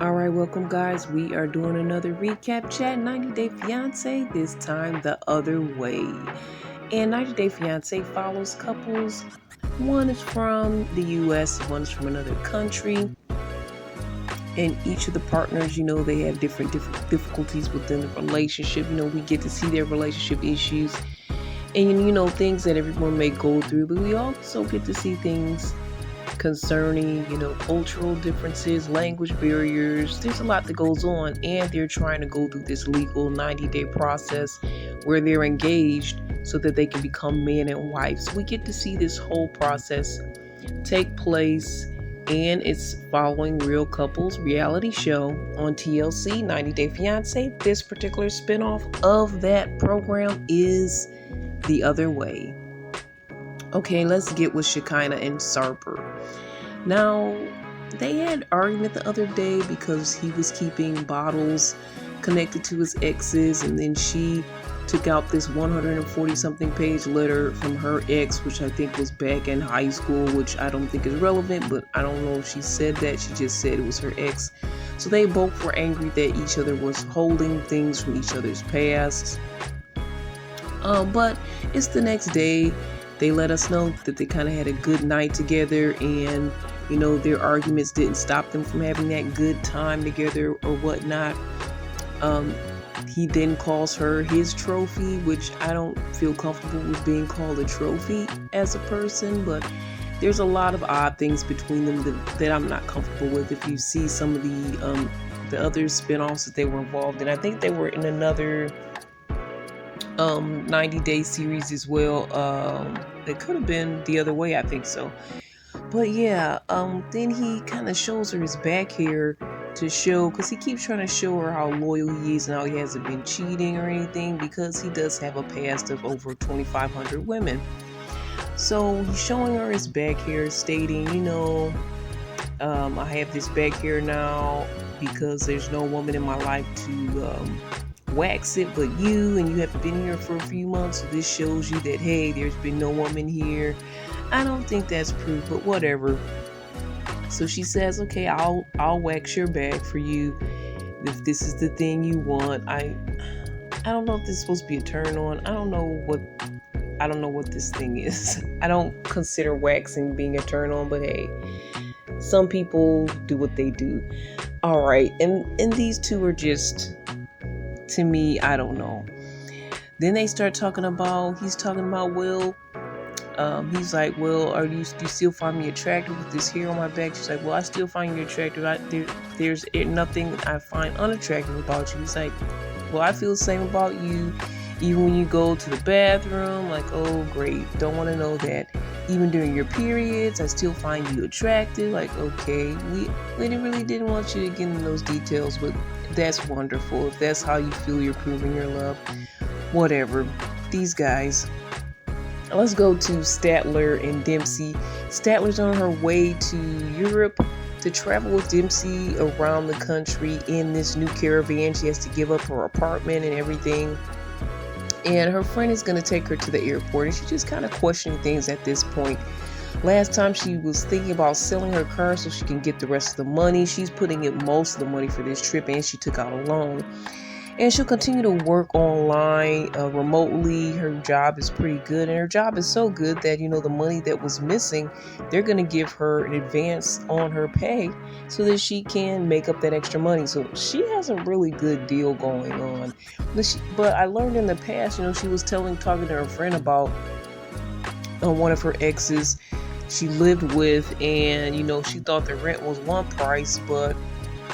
All right, welcome, guys. We are doing another recap chat 90 Day Fiance, this time the other way. And 90 Day Fiance follows couples. One is from the US, one is from another country. And each of the partners, they have different difficulties within the relationship. We get to see their relationship issues and, things that everyone may go through, but we also get to see things concerning, cultural differences, language barriers. There's a lot that goes on, and they're trying to go through this legal 90-day process where they're engaged so that they can become man and wife. So we get to see this whole process take place, and it's following Real Couples reality show on TLC, 90 Day Fiance. This particular spinoff of that program is The Other Way. Okay, let's get with Shekinah and Sarper. Now, they had argument the other day because he was keeping bottles connected to his exes, and then she took out this 140 something page letter from her ex, which I think was back in high school, which I don't think is relevant, but I don't know if she said that. She just said it was her ex. So they both were angry that each other was holding things from each other's past. But it's the next day. They let us know that they kind of had a good night together, and their arguments didn't stop them from having that good time together or whatnot. He then calls her his trophy, which I don't feel comfortable with being called a trophy as a person, but there's a lot of odd things between them that I'm not comfortable with. If you see some of the other spinoffs that they were involved in, I think they were in another 90-day series as well. It could have been The Other Way, I think so. But yeah, then he kind of shows her his back hair to show, because he keeps trying to show her how loyal he is and how he hasn't been cheating or anything, because he does have a past of over 2,500 women. So he's showing her his back hair, stating, I have this back hair now because there's no woman in my life to wax it but you, and you haven't been here for a few months, so this shows you that, hey, there's been no woman here. I don't think that's proof, but whatever. So she says, okay, I'll wax your back for you if this is the thing you want. I don't know if this is supposed to be a turn on. I don't know what this thing is. I don't consider waxing being a turn on, but hey, some people do what they do. All right, and these two are just, to me, I don't know. Then they start talking about, Will. He's like, well, do you still find me attractive with this hair on my back? She's like, well, I still find you attractive. There's nothing I find unattractive about you. He's like, well, I feel the same about you. Even when you go to the bathroom, like, oh, great. Don't want to know that. Even during your periods, I still find you attractive. Like, okay, we really didn't want you to get into those details, but that's wonderful. If that's how you feel you're proving your love, whatever. These guys. Let's go to Statler and Dempsey. Statler's on her way to Europe to travel with Dempsey around the country in this new caravan. She has to give up her apartment and everything. And her friend is going to take her to the airport, and she's just kind of questioning things at this point. Last time she was thinking about selling her car so she can get the rest of the money. She's putting in most of the money for this trip, and she took out a loan. And she'll continue to work online remotely. Her job is pretty good, and her job is so good that, the money that was missing, they're going to give her an advance on her pay so that she can make up that extra money. So she has a really good deal going on. But I learned in the past, she was talking to her friend about one of her exes she lived with, and, she thought the rent was one price, but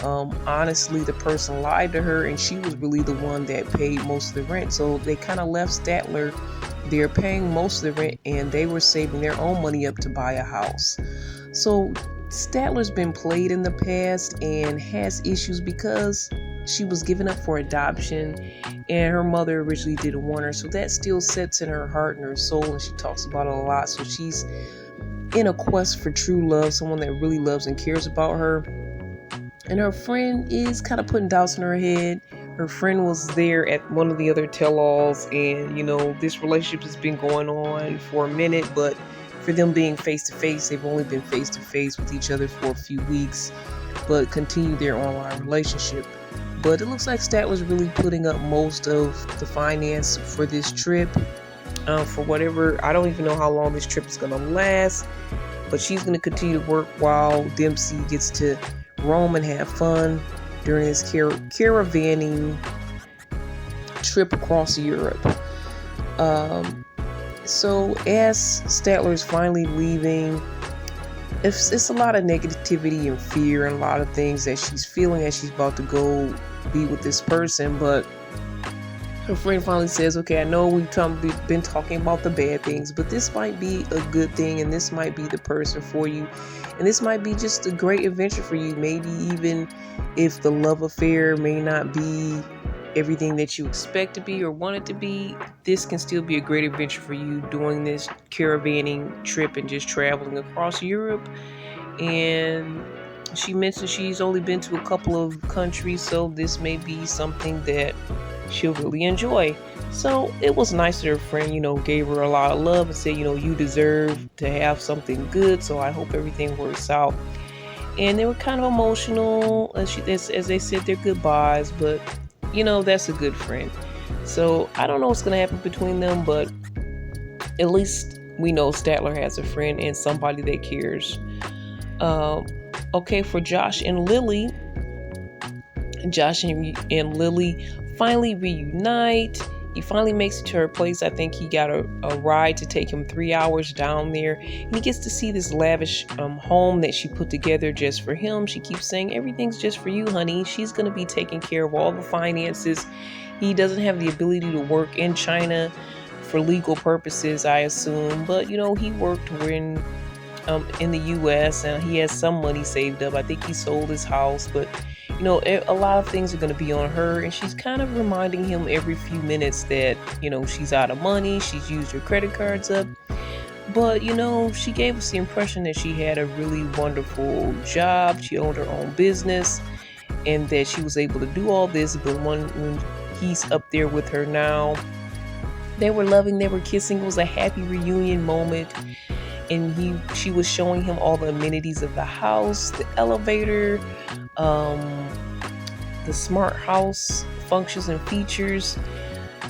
honestly, the person lied to her, and she was really the one that paid most of the rent. So they kind of left Statler there paying most of the rent, and they were saving their own money up to buy a house. So Statler's been played in the past and has issues because she was given up for adoption, and her mother originally didn't want her. So that still sits in her heart and her soul, and she talks about it a lot. So she's in a quest for true love, someone that really loves and cares about her. And her friend is kind of putting doubts in her head. Her friend was there at one of the other tell-alls, and, this relationship has been going on for a minute, but for them being face-to-face, they've only been face-to-face with each other for a few weeks. but continue their online relationship. But it looks like Statler's really putting up most of the finance for this trip. For whatever, I don't even know how long this trip is going to last, but she's going to continue to work while Dempsey gets to roam and have fun during his caravanning trip across Europe. So as Statler is finally leaving, it's a lot of negativity and fear and a lot of things that she's feeling as she's about to go be with this person. But her friend finally says, okay, I know we've been talking about the bad things, but this might be a good thing, and this might be the person for you, and this might be just a great adventure for you. Maybe even if the love affair may not be everything that you expect to be or want it to be, this can still be a great adventure for you doing this caravanning trip and just traveling across Europe. And she mentioned she's only been to a couple of countries, so this may be something that she'll really enjoy. So it was nice that her friend, gave her a lot of love and said, you deserve to have something good, so I hope everything works out. And they were kind of emotional as they said their goodbyes, but that's a good friend. So I don't know what's going to happen between them, but at least we know Statler has a friend and somebody that cares. Okay, for Josh and Lily finally reunite. He finally makes it to her place. I think he got a ride to take him 3 hours down there. And he gets to see this lavish home that she put together just for him. She keeps saying, everything's just for you, honey. She's going to be taking care of all the finances. He doesn't have the ability to work in China for legal purposes, I assume. But, he worked in the U.S. and he has some money saved up. I think he sold his house, but a lot of things are going to be on her, and she's kind of reminding him every few minutes that, she's out of money, she's used her credit cards up. But, she gave us the impression that she had a really wonderful job, she owned her own business, and that she was able to do all this. But when he's up there with her now, they were loving, they were kissing, it was a happy reunion moment. And she was showing him all the amenities of the house, the elevator, the smart house functions and features.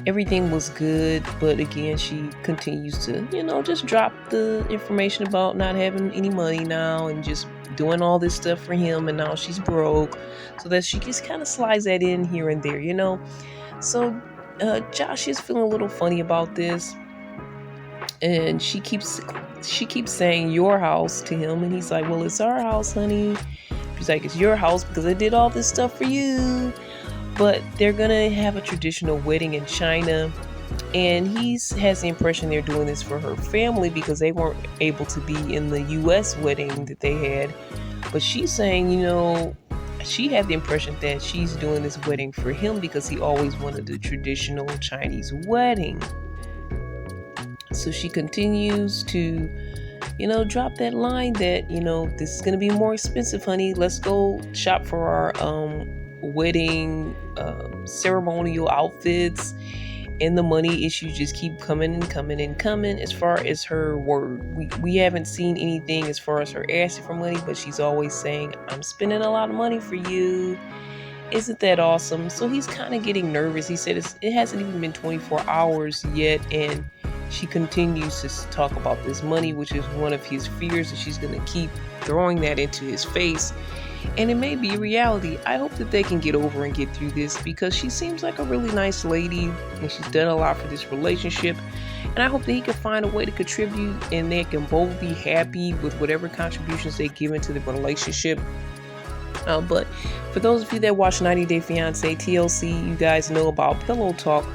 Everything was good, but again, she continues to, just drop the information about not having any money now and just doing all this stuff for him, and now she's broke. So that she just kind of slides that in here and there, So Josh is feeling a little funny about this. And she keeps saying your house to him, and he's like, well, it's our house, honey. She's like, it's your house because I did all this stuff for you. But they're gonna have a traditional wedding in China, and he has the impression they're doing this for her family because they weren't able to be in the US wedding that they had. But she's saying, she had the impression that she's doing this wedding for him because he always wanted the traditional Chinese wedding. So she continues to, drop that line that, this is going to be more expensive, honey. Let's go shop for our wedding ceremonial outfits. And the money issues just keep coming and coming and coming as far as her word. We haven't seen anything as far as her asking for money, but she's always saying, I'm spending a lot of money for you. Isn't that awesome? So he's kind of getting nervous. He said it hasn't even been 24 hours yet, and she continues to talk about this money, which is one of his fears, and she's going to keep throwing that into his face. And it may be reality. I hope that they can get over and get through this because she seems like a really nice lady and she's done a lot for this relationship. And I hope that he can find a way to contribute and they can both be happy with whatever contributions they give into the relationship. But for those of you that watch 90 Day Fiancé TLC, you guys know about Pillow Talk,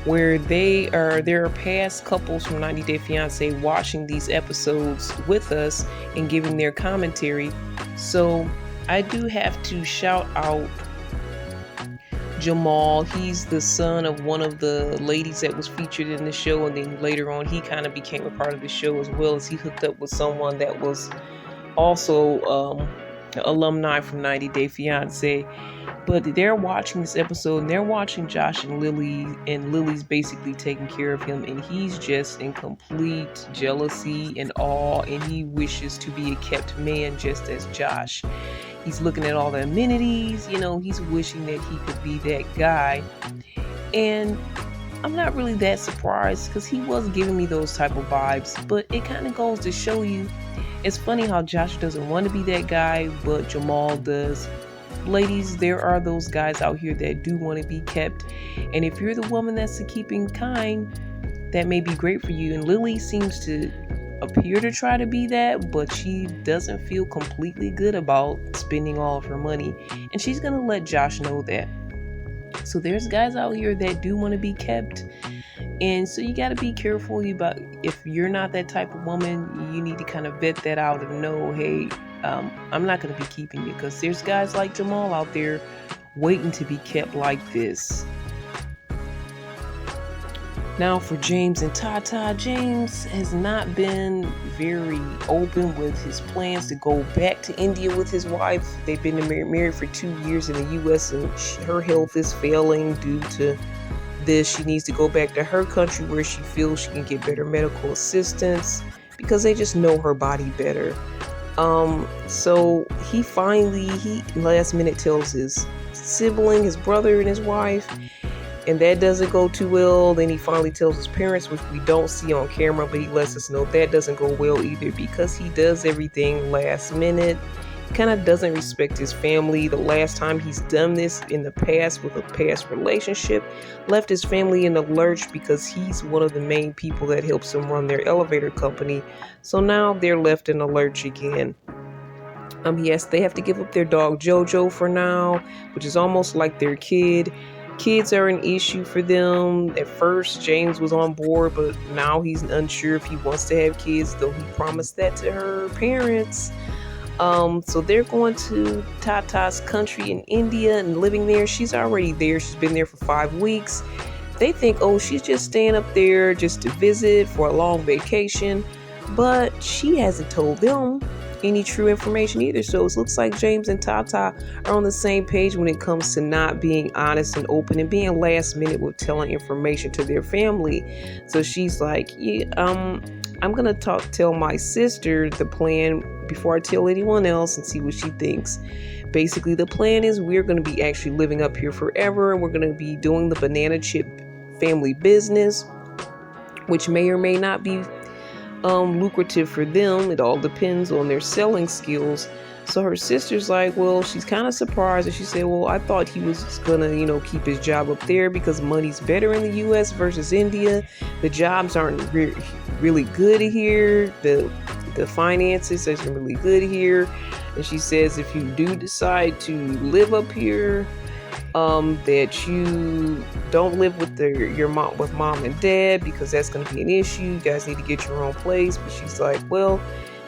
where there are past couples from 90 Day Fiancé watching these episodes with us and giving their commentary. So I do have to shout out Jamal. He's the son of one of the ladies that was featured in the show, and then later on he kind of became a part of the show as well, as he hooked up with someone that was also alumni from 90 Day Fiance. But they're watching this episode and they're watching Josh and Lily, and Lily's basically taking care of him, and he's just in complete jealousy and awe, and he wishes to be a kept man just as Josh. He's looking at all the amenities, he's wishing that he could be that guy. And I'm not really that surprised because he was giving me those type of vibes, but it kind of goes to show you, it's funny how Josh doesn't want to be that guy, but Jamal does. Ladies, there are those guys out here that do want to be kept, and if you're the woman that's the keeping kind, that may be great for you. And Lily seems to appear to try to be that, but she doesn't feel completely good about spending all of her money, and she's gonna let Josh know that. So there's guys out here that do want to be kept, and so you got to be careful about, if you're not that type of woman, you need to kind of vet that out and know, hey, I'm not going to be keeping you, because there's guys like Jamal out there waiting to be kept like this. Now for James and Tata, James has not been very open with his plans to go back to India with his wife. They've been married for 2 years in the U.S. and her health is failing due to this. She needs to go back to her country where she feels she can get better medical assistance because they just know her body better. So he last minute tells his sibling, his brother and his wife, and that doesn't go too well. Then he finally tells his parents, which we don't see on camera, but he lets us know that doesn't go well either because he does everything last minute. He kind of doesn't respect his family. The last time he's done this in the past with a past relationship, left his family in the lurch because he's one of the main people that helps him run their elevator company. So now they're left in the lurch again. Yes, they have to give up their dog Jojo for now, which is almost like their kid. Kids are an issue for them. At first, James was on board, but now he's unsure if he wants to have kids, though he promised that to her parents. So they're going to Tata's country in India and living there. She's already there. She's been there for 5 weeks. They think, she's just staying up there just to visit for a long vacation, but she hasn't told them any true information either. So it looks like James and Tata are on the same page when it comes to not being honest and open and being last minute with telling information to their family. So she's like, I'm gonna tell my sister the plan before I tell anyone else and see what she thinks. Basically, the plan is we're gonna be actually living up here forever, and we're gonna be doing the banana chip family business, which may or may not be lucrative for them. It all depends on their selling skills. So her sister's like, well, she's kind of surprised, and she said, well, I thought he was gonna, keep his job up there because money's better in the U.S. versus India. The jobs aren't really good here. The finances isn't really good here. And she says, if you do decide to live up here, that you don't live with mom and dad, because that's going to be an issue. You guys need to get your own place. But she's like, well,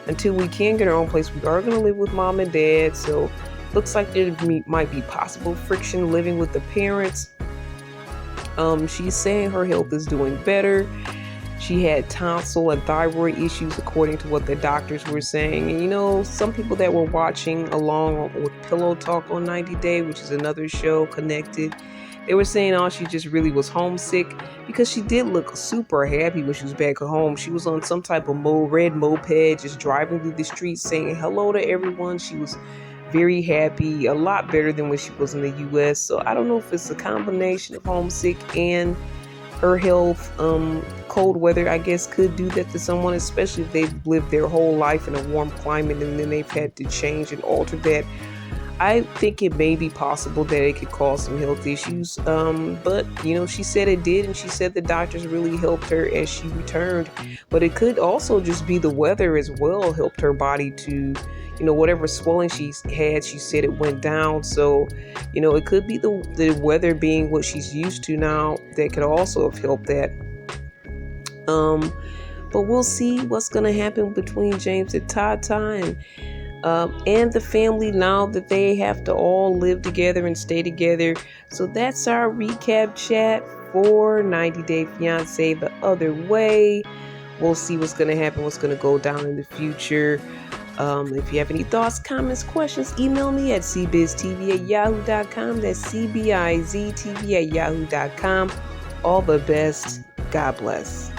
until we can get our own place, we are going to live with mom and dad. So looks like there might be possible friction living with the parents. She's saying her health is doing better. She had tonsil and thyroid issues according to what the doctors were saying. And some people that were watching along with Pillow Talk on 90 Day, which is another show connected, they were saying she just really was homesick, because she did look super happy when she was back at home. She was on some type of red moped, just driving through the streets saying hello to everyone. She was very happy, a lot better than when she was in the U.S. So I don't know if it's a combination of homesick and her health. Cold weather, I guess, could do that to someone, especially if they've lived their whole life in a warm climate and then they've had to change and alter that. I think it may be possible that it could cause some health issues. But, she said it did, and she said the doctors really helped her as she returned. But it could also just be the weather as well helped her body to, whatever swelling she had, she said it went down. So, it could be the weather being what she's used to now that could also have helped that. But we'll see what's going to happen between James and Tata and the family now that they have to all live together and stay together. So that's our recap chat for 90 Day Fiance The Other Way. We'll see what's going to happen, what's going to go down in the future. If you have any thoughts, comments, questions, email me at cbiztv@yahoo.com. That's cbiztv@yahoo.com. All the best. God bless.